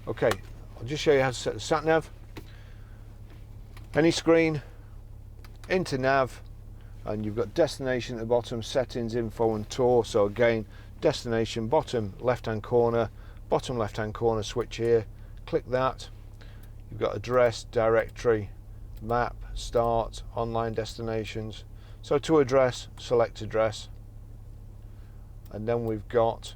Okay, I'll just show you how to set the sat nav. Any screen, into nav, and you've got destination at the bottom, settings, info and tour. So again, destination, bottom left hand corner, switch here, click that. You've got address, directory, map, start, online destinations. So to address, select address, and then we've got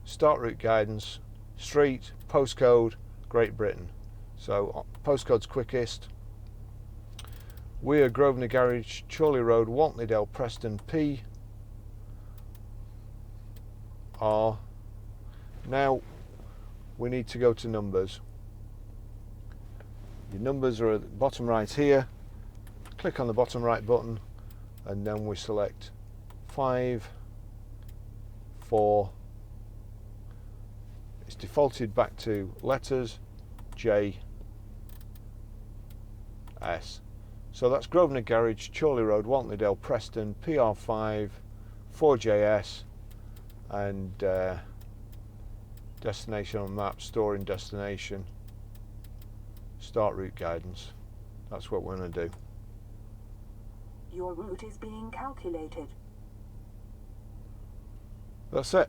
start route guidance, street, postcode, Great Britain. So postcode's quickest. We are Grosvenor Garage, Chorley Road, Wantleydale, Preston, P R. Now we need to go to numbers. Your numbers are at the bottom right here. Click on the bottom right button and then we select 5, 4. It's defaulted back to letters J, S. So that's Grosvenor Garage, Chorley Road, Wantleydale, Preston, PR5, 4JS, and destination on map, storing destination, start route guidance. That's what we're going to do. Your route is being calculated. That's it.